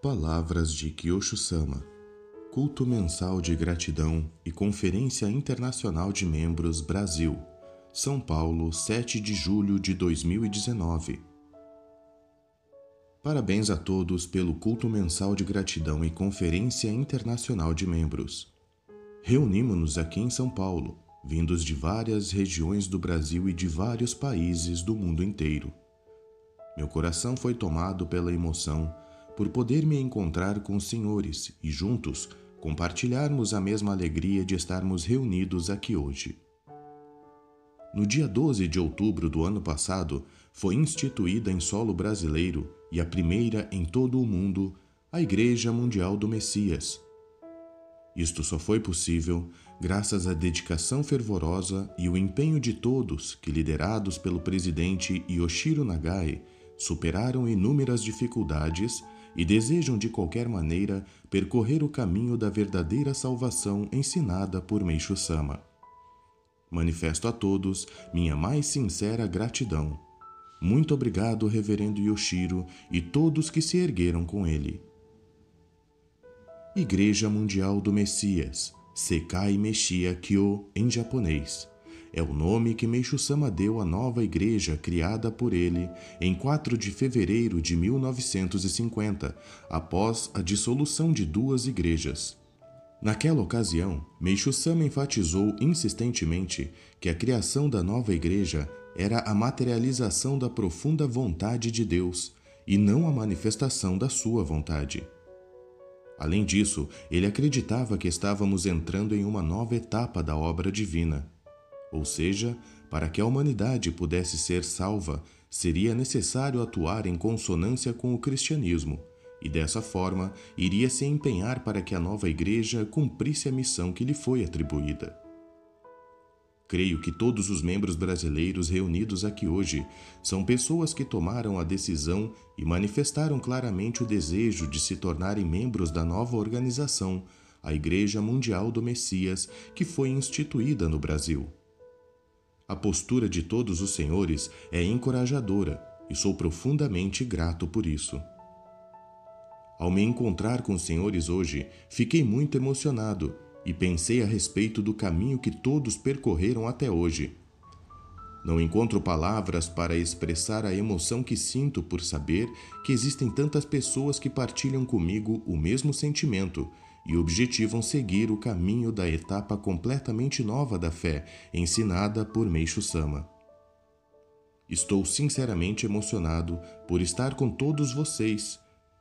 Palavras de Kyosho-sama, Culto Mensal de Gratidão e Conferência Internacional de Membros Brasil, São Paulo, 7 de julho de 2019. Parabéns a todos pelo Culto Mensal de Gratidão e Conferência Internacional de Membros. Reunimos-nos aqui em São Paulo, vindos de várias regiões do Brasil e de vários países do mundo inteiro. Meu coração foi tomado pela emoção por poder me encontrar com os senhores e juntos compartilharmos a mesma alegria de estarmos reunidos aqui hoje. No dia 12 de outubro do ano passado, foi instituída em solo brasileiro e a primeira em todo o mundo, a Igreja Mundial do Messias. Isto só foi possível graças à dedicação fervorosa e o empenho de todos que, liderados pelo presidente Yoshiro Nagai, superaram inúmeras dificuldades e desejam de qualquer maneira percorrer o caminho da verdadeira salvação ensinada por Meishu-sama. Manifesto a todos minha mais sincera gratidão. Muito obrigado, Reverendo Yoshiro, e todos que se ergueram com ele. Igreja Mundial do Messias, Sekai Meshia Kyo em japonês. É o nome que Meishu-sama deu à nova igreja criada por ele em 4 de fevereiro de 1950, após a dissolução de 2 igrejas. Naquela ocasião, Meishu-sama enfatizou insistentemente que a criação da nova igreja era a materialização da profunda vontade de Deus e não a manifestação da sua vontade. Além disso, ele acreditava que estávamos entrando em uma nova etapa da obra divina. Ou seja, para que a humanidade pudesse ser salva, seria necessário atuar em consonância com o cristianismo, e dessa forma iria se empenhar para que a nova igreja cumprisse a missão que lhe foi atribuída. Creio que todos os membros brasileiros reunidos aqui hoje são pessoas que tomaram a decisão e manifestaram claramente o desejo de se tornarem membros da nova organização, a Igreja Mundial do Messias, que foi instituída no Brasil. A postura de todos os senhores é encorajadora e sou profundamente grato por isso. Ao me encontrar com os senhores hoje, fiquei muito emocionado e pensei a respeito do caminho que todos percorreram até hoje. Não encontro palavras para expressar a emoção que sinto por saber que existem tantas pessoas que partilham comigo o mesmo sentimento e objetivam seguir o caminho da etapa completamente nova da fé ensinada por Meishu-sama. Estou sinceramente emocionado por estar com todos vocês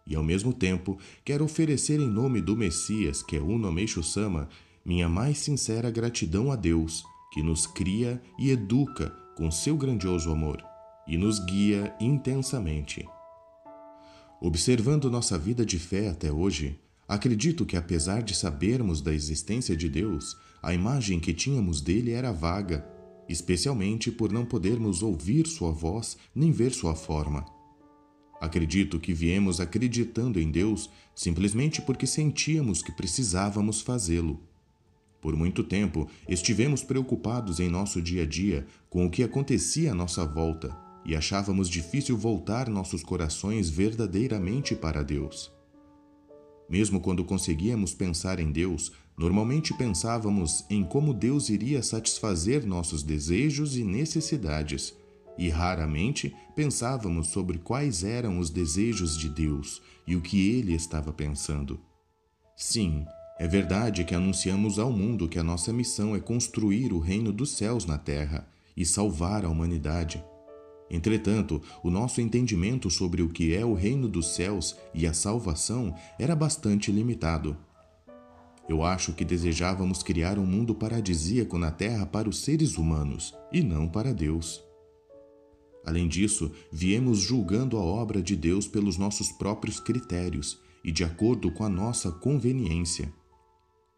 e, ao mesmo tempo, quero oferecer em nome do Messias, que é Uno Meishu-sama, minha mais sincera gratidão a Deus, que nos cria e educa com seu grandioso amor e nos guia intensamente. Observando nossa vida de fé até hoje, acredito que, apesar de sabermos da existência de Deus, a imagem que tínhamos dele era vaga, especialmente por não podermos ouvir sua voz nem ver sua forma. Acredito que viemos acreditando em Deus simplesmente porque sentíamos que precisávamos fazê-lo. Por muito tempo, estivemos preocupados em nosso dia a dia com o que acontecia à nossa volta e achávamos difícil voltar nossos corações verdadeiramente para Deus. Mesmo quando conseguíamos pensar em Deus, normalmente pensávamos em como Deus iria satisfazer nossos desejos e necessidades, e raramente pensávamos sobre quais eram os desejos de Deus e o que Ele estava pensando. Sim, é verdade que anunciamos ao mundo que a nossa missão é construir o reino dos céus na terra e salvar a humanidade. Entretanto, o nosso entendimento sobre o que é o reino dos céus e a salvação era bastante limitado. Eu acho que desejávamos criar um mundo paradisíaco na terra para os seres humanos e não para Deus. Além disso, viemos julgando a obra de Deus pelos nossos próprios critérios e de acordo com a nossa conveniência.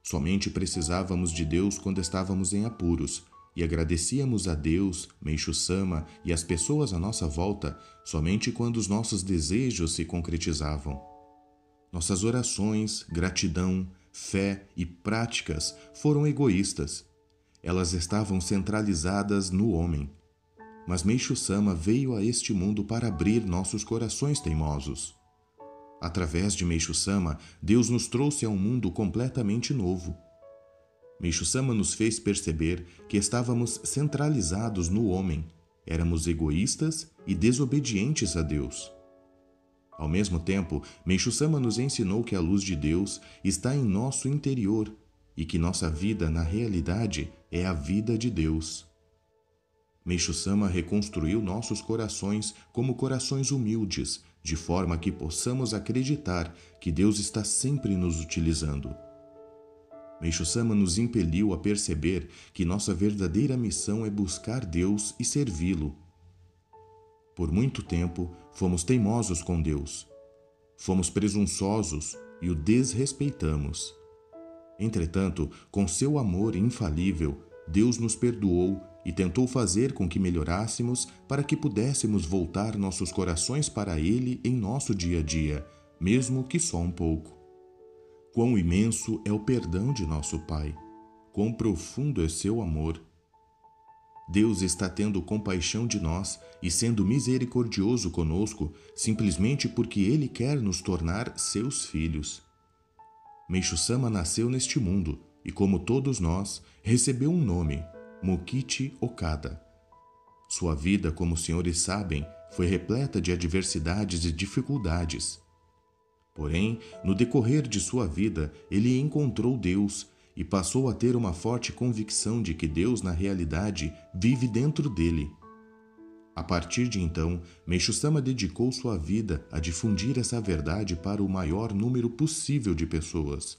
Somente precisávamos de Deus quando estávamos em apuros e agradecíamos a Deus, Meishu-sama e as pessoas à nossa volta somente quando os nossos desejos se concretizavam. Nossas orações, gratidão, fé e práticas foram egoístas. Elas estavam centralizadas no homem. mas Meixo Sama veio a este mundo para abrir nossos corações teimosos. Através de Meixo Sama, Deus nos trouxe a um mundo completamente novo. Meixo Sama nos fez perceber que estávamos centralizados no homem, éramos egoístas e desobedientes a Deus. Ao mesmo tempo, Meixo Sama nos ensinou que a luz de Deus está em nosso interior e que nossa vida, na realidade, é a vida de Deus. Meixo Sama reconstruiu nossos corações como corações humildes, de forma que possamos acreditar que Deus está sempre nos utilizando. Meixo Sama nos impeliu a perceber que nossa verdadeira missão é buscar Deus e servi-lo. Por muito tempo, fomos teimosos com Deus. Fomos presunçosos e o desrespeitamos. Entretanto, com seu amor infalível, Deus nos perdoou e tentou fazer com que melhorássemos para que pudéssemos voltar nossos corações para Ele em nosso dia a dia, mesmo que só um pouco. Quão imenso é o perdão de nosso Pai! Quão profundo é seu amor! Deus está tendo compaixão de nós e sendo misericordioso conosco simplesmente porque Ele quer nos tornar seus filhos. Meixo Sama nasceu neste mundo e, como todos nós, recebeu um nome, Mokichi Okada. Sua vida, como os senhores sabem, foi repleta de adversidades e dificuldades. Porém, no decorrer de sua vida, ele encontrou Deus e passou a ter uma forte convicção de que Deus, na realidade, vive dentro dele. A partir de então, Meixo Sama dedicou sua vida a difundir essa verdade para o maior número possível de pessoas.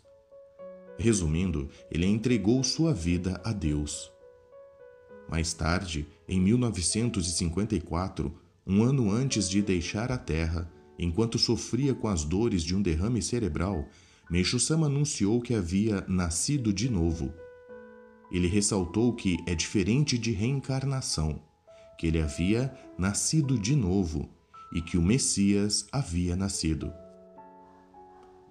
Resumindo, ele entregou sua vida a Deus. Mais tarde, em 1954, um ano antes de deixar a Terra, enquanto sofria com as dores de um derrame cerebral, Meixo Sama anunciou que havia nascido de novo. Ele ressaltou que é diferente de reencarnação, que ele havia nascido de novo e que o Messias havia nascido.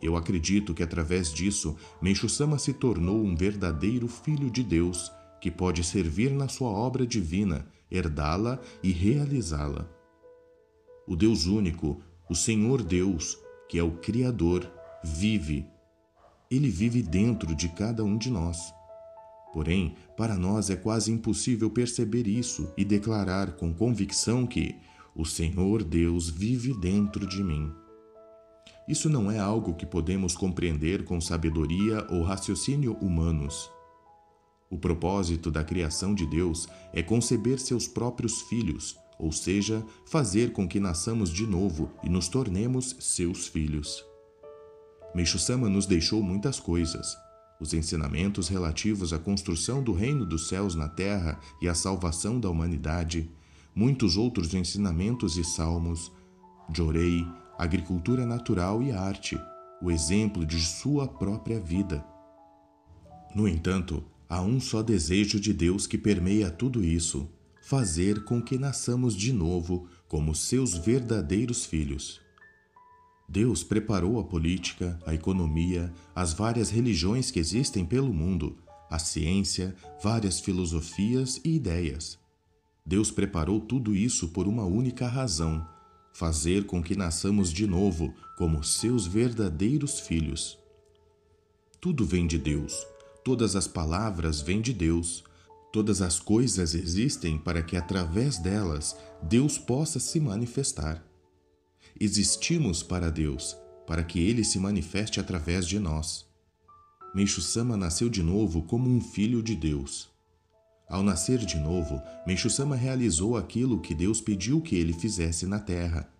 Eu acredito que através disso, Meixo Sama se tornou um verdadeiro filho de Deus que pode servir na sua obra divina, herdá-la e realizá-la. O Deus único, o Senhor Deus, que é o Criador, vive. Ele vive dentro de cada um de nós. Porém, para nós é quase impossível perceber isso e declarar com convicção que o Senhor Deus vive dentro de mim. Isso não é algo que podemos compreender com sabedoria ou raciocínio humanos. O propósito da criação de Deus é conceber seus próprios filhos, ou seja, fazer com que nasçamos de novo e nos tornemos seus filhos. Meixo Sama nos deixou muitas coisas: os ensinamentos relativos à construção do reino dos céus na terra e à salvação da humanidade, muitos outros ensinamentos e salmos, Jorei, agricultura natural e arte, o exemplo de sua própria vida. No entanto, há um só desejo de Deus que permeia tudo isso: fazer com que nasçamos de novo como seus verdadeiros filhos. Deus preparou a política, a economia, as várias religiões que existem pelo mundo, a ciência, várias filosofias e ideias. Deus preparou tudo isso por uma única razão: fazer com que nasçamos de novo como seus verdadeiros filhos. Tudo vem de Deus. Todas as palavras vêm de Deus. Todas as coisas existem para que, através delas, Deus possa se manifestar. Existimos para Deus, para que Ele se manifeste através de nós. Meixo Sama nasceu de novo como um filho de Deus. Ao nascer de novo, Meixo Sama realizou aquilo que Deus pediu que ele fizesse na terra.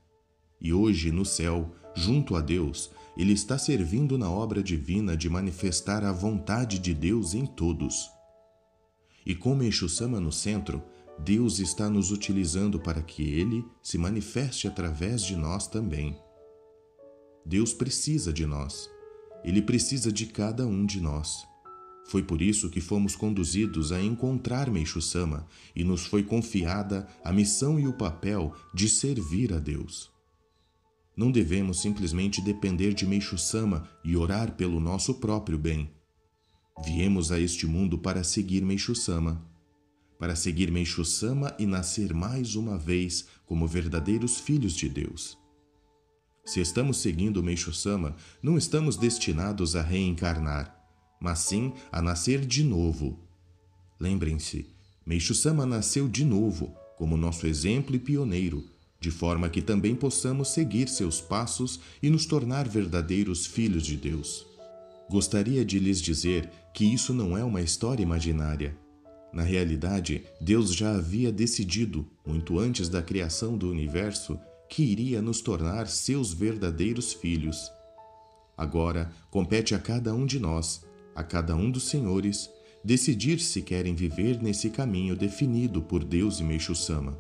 E hoje, no céu, junto a Deus, ele está servindo na obra divina de manifestar a vontade de Deus em todos. E com Meixo Sama no centro, Deus está nos utilizando para que Ele se manifeste através de nós também. Deus precisa de nós. Ele precisa de cada um de nós. Foi por isso que fomos conduzidos a encontrar Meixo Sama e nos foi confiada a missão e o papel de servir a Deus. Não devemos simplesmente depender de Meixo Sama e orar pelo nosso próprio bem. Viemos a este mundo para seguir Meixo Sama, para seguir Meishu Sama e nascer mais uma vez como verdadeiros filhos de Deus. Se estamos seguindo Meishu Sama, não estamos destinados a reencarnar, mas sim a nascer de novo. Lembrem-se, Meishu Sama nasceu de novo, como nosso exemplo e pioneiro, de forma que também possamos seguir seus passos e nos tornar verdadeiros filhos de Deus. Gostaria de lhes dizer que isso não é uma história imaginária. Na realidade, Deus já havia decidido, muito antes da criação do universo, que iria nos tornar seus verdadeiros filhos. Agora, compete a cada um de nós, a cada um dos senhores, decidir se querem viver nesse caminho definido por Deus e Meishu Sama.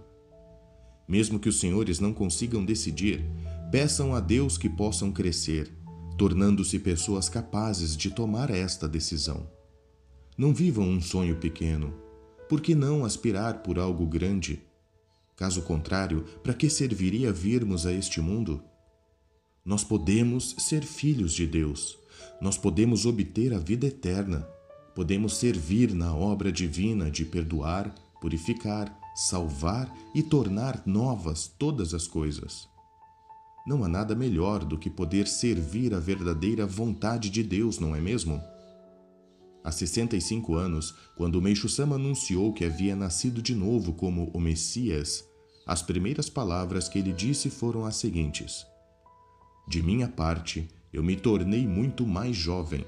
Mesmo que os senhores não consigam decidir, peçam a Deus que possam crescer, tornando-se pessoas capazes de tomar esta decisão. Não vivam um sonho pequeno. Por que não aspirar por algo grande? Caso contrário, para que serviria virmos a este mundo? Nós podemos ser filhos de Deus. Nós podemos obter a vida eterna. Podemos servir na obra divina de perdoar, purificar, salvar e tornar novas todas as coisas. Não há nada melhor do que poder servir a verdadeira vontade de Deus, não é mesmo? Há 65 anos, quando Meishu Sama anunciou que havia nascido de novo como o Messias, as primeiras palavras que ele disse foram as seguintes: "De minha parte, eu me tornei muito mais jovem."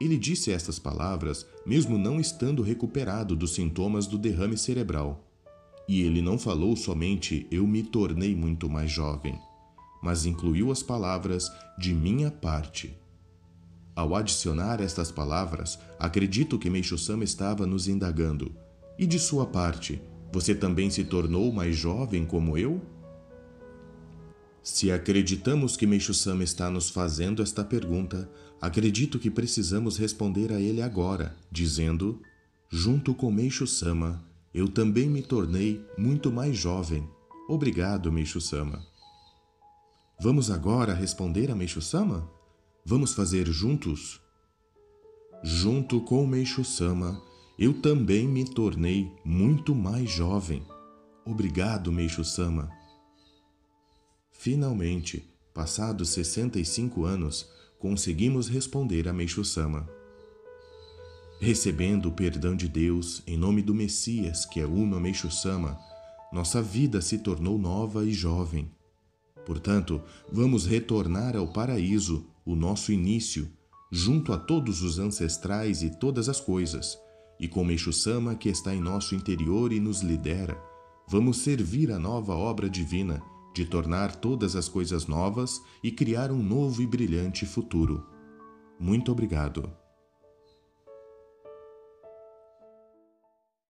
Ele disse estas palavras mesmo não estando recuperado dos sintomas do derrame cerebral. E ele não falou somente "eu me tornei muito mais jovem", mas incluiu as palavras "de minha parte." Ao adicionar estas palavras, acredito que Meishu Sama estava nos indagando: "E de sua parte, você também se tornou mais jovem como eu?" Se acreditamos que Meishu Sama está nos fazendo esta pergunta, acredito que precisamos responder a ele agora, dizendo: "Junto com Meishu Sama, eu também me tornei muito mais jovem. Obrigado, Meishu Sama." Vamos agora responder a Meishu Sama? Vamos fazer juntos? Junto com Meishu Sama, eu também me tornei muito mais jovem. Obrigado, Meishu Sama. Finalmente, passados 65 anos, conseguimos responder a Meishu Sama. Recebendo o perdão de Deus em nome do Messias, que é Uma Meishu Sama, nossa vida se tornou nova e jovem. Portanto, vamos retornar ao paraíso, o nosso início, junto a todos os ancestrais e todas as coisas, e com Meishu Sama que está em nosso interior e nos lidera, vamos servir a nova obra divina de tornar todas as coisas novas e criar um novo e brilhante futuro. Muito obrigado.